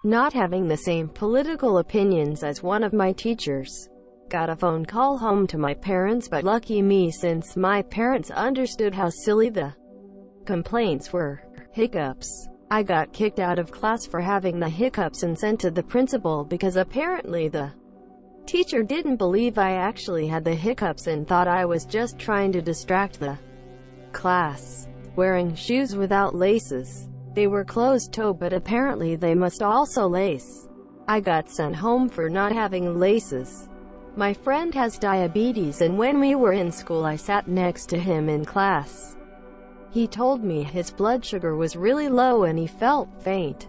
not having the same political opinions as one of my teachers. Got a phone call home to my parents, but lucky me, since my parents understood how silly the complaints were. Hiccups. I got kicked out of class for having the hiccups and sent to the principal because apparently the teacher didn't believe I actually had the hiccups and thought I was just trying to distract the class. Wearing shoes without laces. They were closed-toe, but apparently they must also lace. I got sent home for not having laces. My friend has diabetes, and when we were in school I sat next to him in class. He told me his blood sugar was really low and he felt faint.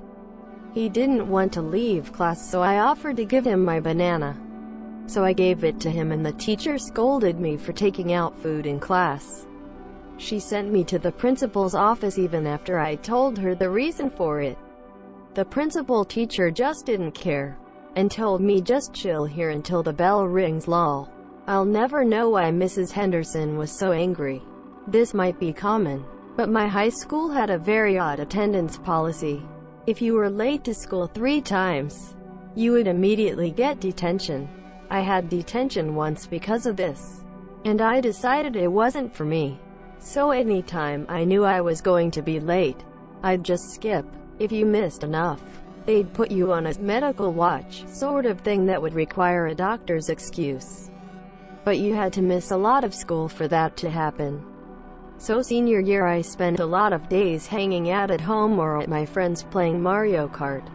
He didn't want to leave class, so I offered to give him my banana. So I gave it to him, and the teacher scolded me for taking out food in class. She sent me to the principal's office even after I told her the reason for it. The principal teacher just didn't care, and told me just chill here until the bell rings. Lol. I'll never know why Mrs. Henderson was so angry. This might be common, but my high school had a very odd attendance policy. If you were late to school 3 times, you would immediately get detention. I had detention once because of this, and I decided it wasn't for me. So anytime I knew I was going to be late, I'd just skip. If you missed enough, they'd put you on a medical watch, sort of thing that would require a doctor's excuse. But you had to miss a lot of school for that to happen. So senior year I spent a lot of days hanging out at home or at my friends playing Mario Kart,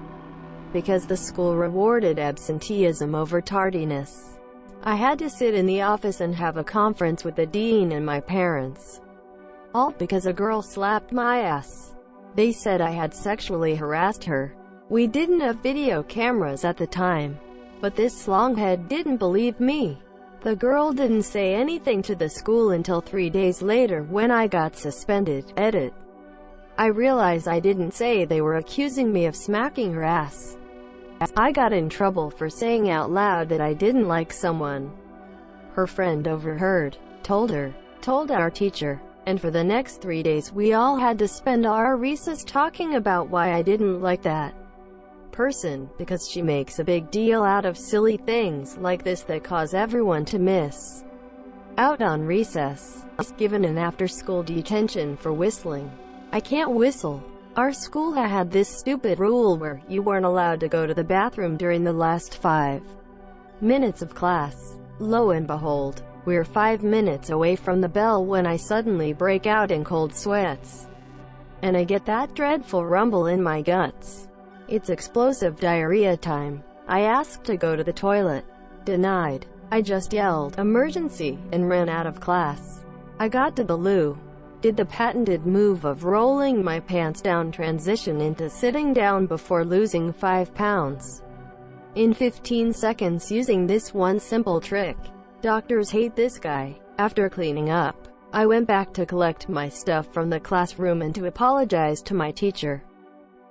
because the school rewarded absenteeism over tardiness. I had to sit in the office and have a conference with the dean and my parents. All because a girl slapped my ass. They said I had sexually harassed her. We didn't have video cameras at the time, but this slonghead didn't believe me. The girl didn't say anything to the school until 3 days later when I got suspended. Edit. I realize I didn't say they were accusing me of smacking her ass. I got in trouble for saying out loud that I didn't like someone. Her friend overheard, told our teacher, and for the next 3 days we all had to spend our recess talking about why I didn't like that person, because she makes a big deal out of silly things like this that cause everyone to miss out on recess. I was given an after-school detention for whistling. I can't whistle. Our school had this stupid rule where you weren't allowed to go to the bathroom during the last 5 minutes of class. Lo and behold, we're 5 minutes away from the bell when I suddenly break out in cold sweats, and I get that dreadful rumble in my guts. It's explosive diarrhea time. I asked to go to the toilet. Denied. I just yelled, "Emergency," and ran out of class. I got to the loo. Did the patented move of rolling my pants down transition into sitting down before losing 5 pounds in 15 seconds using this one simple trick. Doctors hate this guy. After cleaning up, I went back to collect my stuff from the classroom and to apologize to my teacher.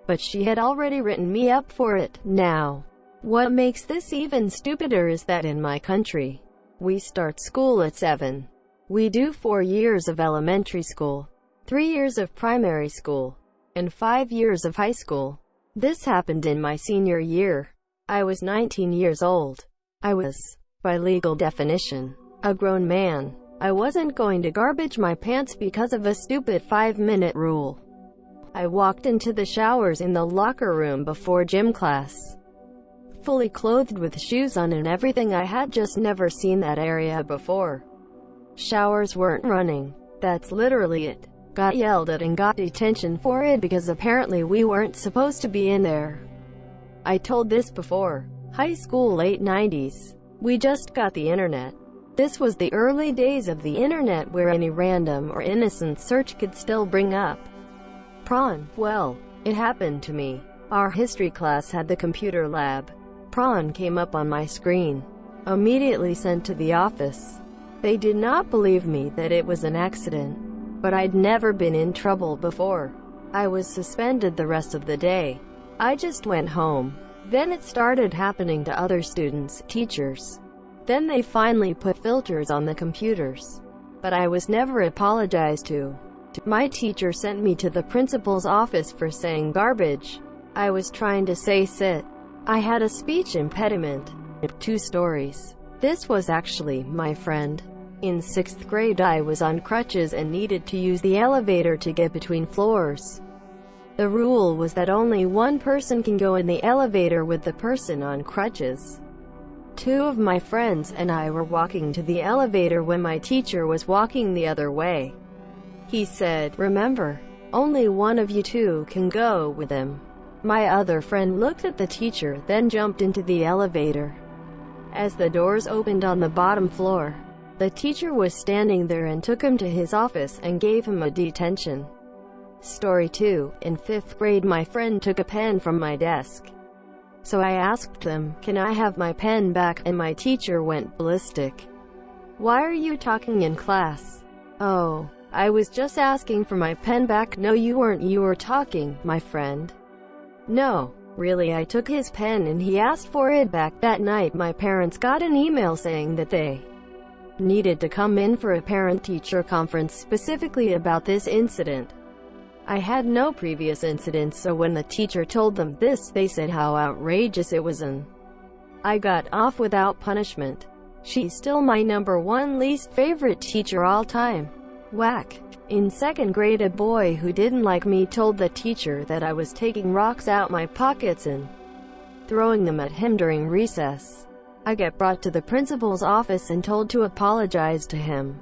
But she had already written me up for it. Now, what makes this even stupider is that in my country, we start school at 7. We do 4 years of elementary school, 3 years of primary school, and 5 years of high school. This happened in my senior year. I was 19 years old. I was, by legal definition, a grown man. I wasn't going to garbage my pants because of a stupid 5-minute rule. I walked into the showers in the locker room before gym class, fully clothed with shoes on and everything. I had just never seen that area before. Showers weren't running. That's literally it. Got yelled at and got detention for it because apparently we weren't supposed to be in there. I told this before. High school, late 90s. We just got the internet. This was the early days of the internet where any random or innocent search could still bring up prawn. Well, it happened to me. Our history class had the computer lab. Prawn came up on my screen. Immediately sent to the office. They did not believe me that it was an accident, but I'd never been in trouble before. I was suspended the rest of the day. I just went home. Then it started happening to other students, teachers. Then they finally put filters on the computers. But I was never apologized to. My teacher sent me to the principal's office for saying garbage. I was trying to say sit. I had a speech impediment. 2 stories. This was actually my friend. In 6th grade I was on crutches and needed to use the elevator to get between floors. The rule was that only one person can go in the elevator with the person on crutches. 2 of my friends and I were walking to the elevator when my teacher was walking the other way. He said, "Remember, only one of you 2 can go with him." My other friend looked at the teacher, then jumped into the elevator. As the doors opened on the bottom floor, the teacher was standing there and took him to his office and gave him a detention. Story 2. In 5th grade my friend took a pen from my desk. So I asked them, "Can I have my pen back?" and my teacher went ballistic. "Why are you talking in class?" "Oh, I was just asking for my pen back." "No, you weren't. You were talking, my friend." "No, really, I took his pen and he asked for it back." That night my parents got an email saying that they needed to come in for a parent-teacher conference specifically about this incident. I had no previous incidents, so when the teacher told them this, they said how outrageous it was and I got off without punishment. She's still my #1 least favorite teacher all time. Whack. In 2nd grade a boy who didn't like me told the teacher that I was taking rocks out my pockets and throwing them at him during recess. I get brought to the principal's office and told to apologize to him,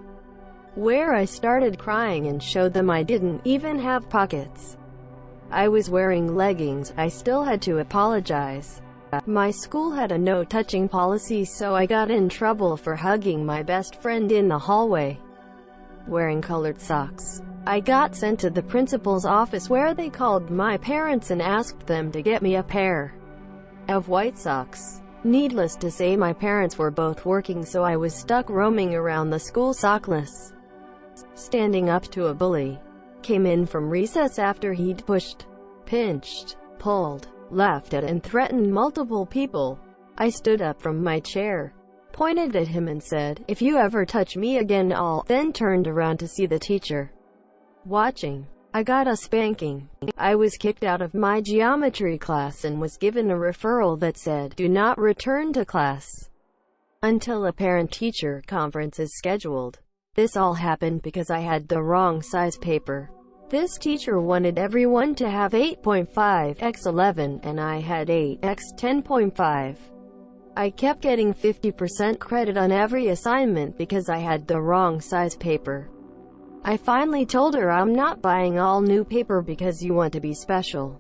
where I started crying and showed them I didn't even have pockets. I was wearing leggings. I still had to apologize. My school had a no-touching policy, so I got in trouble for hugging my best friend in the hallway, wearing colored socks. I got sent to the principal's office where they called my parents and asked them to get me a pair of white socks. Needless to say, my parents were both working, so I was stuck roaming around the school sockless. Standing up to a bully. Came in from recess after he'd pushed, pinched, pulled, laughed at and threatened multiple people. I stood up from my chair, pointed at him and said, "If you ever touch me again then turned around to see the teacher watching. I got a spanking. I was kicked out of my geometry class and was given a referral that said, "Do not return to class until a parent-teacher conference is scheduled." This all happened because I had the wrong size paper. This teacher wanted everyone to have 8.5 x 11 and I had 8 x 10.5. I kept getting 50% credit on every assignment because I had the wrong size paper. I finally told her, "I'm not buying all new paper because you want to be special."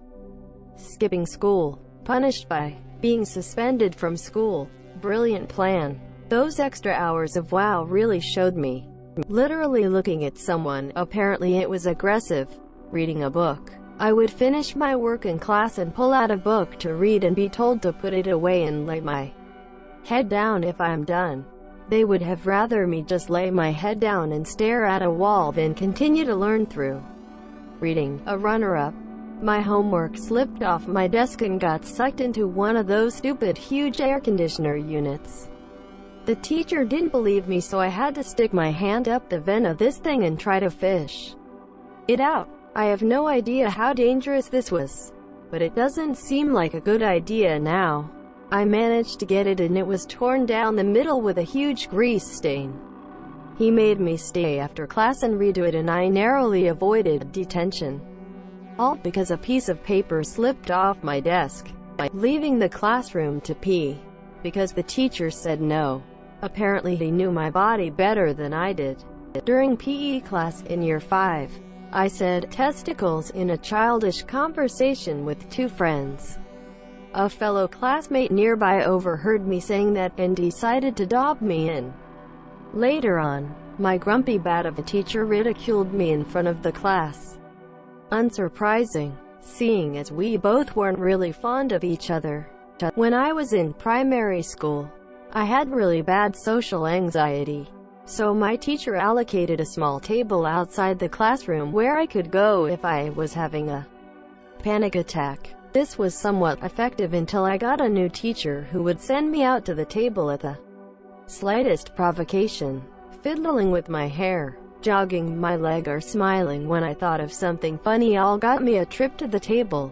Skipping school. Punished by being suspended from school. Brilliant plan. Those extra hours of wow really showed me. Literally looking at someone, apparently it was aggressive. Reading a book. I would finish my work in class and pull out a book to read and be told to put it away and lay my head down if I'm done. They would have rather me just lay my head down and stare at a wall than continue to learn through reading. A runner-up. My homework slipped off my desk and got sucked into one of those stupid huge air conditioner units. The teacher didn't believe me, so I had to stick my hand up the vent of this thing and try to fish it out. I have no idea how dangerous this was, but it doesn't seem like a good idea now. I managed to get it and it was torn down the middle with a huge grease stain. He made me stay after class and redo it and I narrowly avoided detention. All because a piece of paper slipped off my desk. Leaving the classroom to pee, because the teacher said no. Apparently he knew my body better than I did. During PE class in year 5, I said testicles in a childish conversation with 2 friends. A fellow classmate nearby overheard me saying that and decided to dob me in. Later on, my grumpy bat of a teacher ridiculed me in front of the class. Unsurprising, seeing as we both weren't really fond of each other. When I was in primary school, I had really bad social anxiety. So my teacher allocated a small table outside the classroom where I could go if I was having a panic attack. This was somewhat effective until I got a new teacher who would send me out to the table at the slightest provocation, fiddling with my hair, jogging my leg or smiling when I thought of something funny all got me a trip to the table.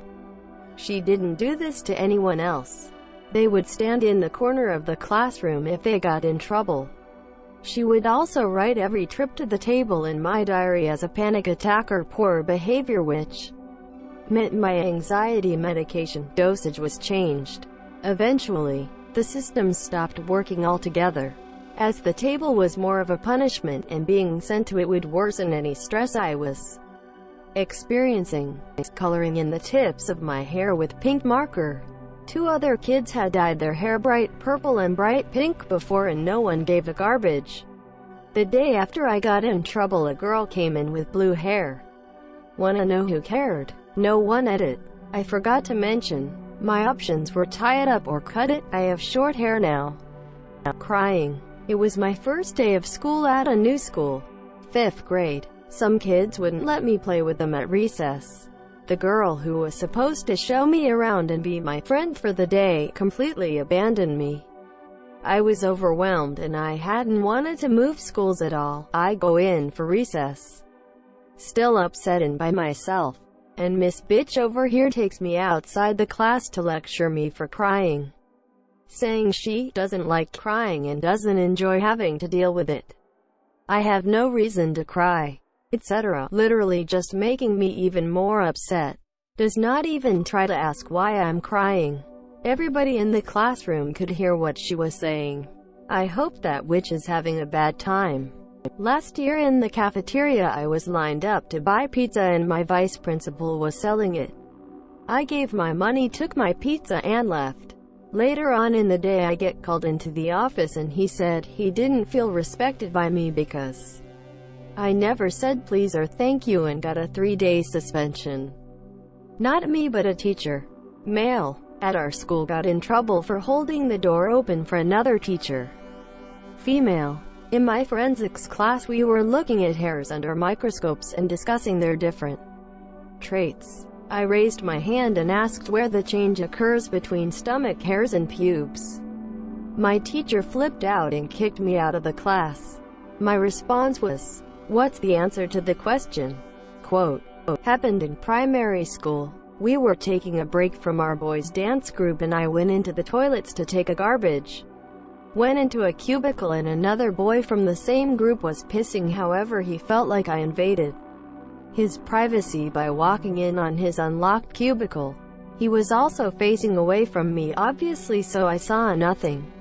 She didn't do this to anyone else. They would stand in the corner of the classroom if they got in trouble. She would also write every trip to the table in my diary as a panic attack or poor behavior, which meant my anxiety medication dosage was changed. Eventually, the system stopped working altogether, as the table was more of a punishment and being sent to it would worsen any stress I was experiencing. Coloring in the tips of my hair with pink marker. 2 other kids had dyed their hair bright purple and bright pink before, and no one gave a garbage. The day after I got in trouble, a girl came in with blue hair. Wanna know who cared? No one. Edit. I forgot to mention, my options were tie it up or cut it. I have short hair now. Crying. It was my first day of school at a new school. 5th grade. Some kids wouldn't let me play with them at recess. The girl who was supposed to show me around and be my friend for the day completely abandoned me. I was overwhelmed and I hadn't wanted to move schools at all. I go in for recess, still upset and by myself, and Miss Bitch over here takes me outside the class to lecture me for crying, saying she doesn't like crying and doesn't enjoy having to deal with it. I have no reason to cry, etc. Literally just making me even more upset. Does not even try to ask why I'm crying. Everybody in the classroom could hear what she was saying. I hope that witch is having a bad time. Last year in the cafeteria I was lined up to buy pizza and my vice principal was selling it. I gave my money, took my pizza and left. Later on in the day I get called into the office and he said he didn't feel respected by me because I never said please or thank you, and got a 3-day suspension. Not me but a teacher, male, at our school got in trouble for holding the door open for another teacher, female. In my forensics class we were looking at hairs under microscopes and discussing their different traits. I raised my hand and asked where the change occurs between stomach hairs and pubes. My teacher flipped out and kicked me out of the class. My response was, "What's the answer to the question?" Quote, happened in primary school. We were taking a break from our boys' dance group and I went into the toilets to take a garbage. Went into a cubicle and another boy from the same group was pissing. However, he felt like I invaded his privacy by walking in on his unlocked cubicle. He was also facing away from me obviously, so I saw nothing.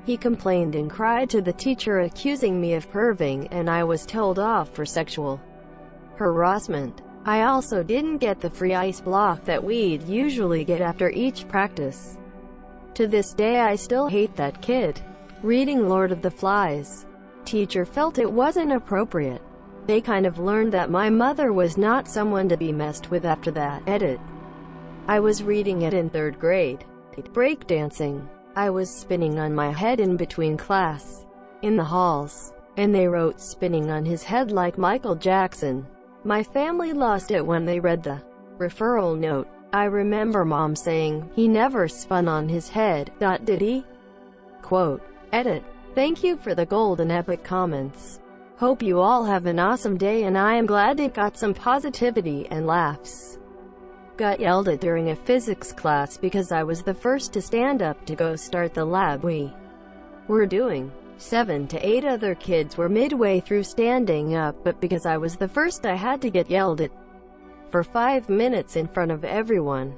He complained and cried to the teacher accusing me of perving, and I was told off for sexual harassment. I also didn't get the free ice block that we'd usually get after each practice. To this day I still hate that kid. Reading Lord of the Flies. Teacher felt it wasn't appropriate. They kind of learned that my mother was not someone to be messed with after that. Edit. I was reading it in 3rd grade. Breakdancing. I was spinning on my head in between class, in the halls, and they wrote spinning on his head like Michael Jackson. My family lost it when they read the referral note. I remember mom saying, "He never spun on his head, did he?" Quote, edit. Thank you for the golden epic comments. Hope you all have an awesome day, and I am glad it got some positivity and laughs. Got yelled at during a physics class because I was the first to stand up to go start the lab we were doing. 7 to 8 other kids were midway through standing up, but because I was the first I had to get yelled at for 5 minutes in front of everyone.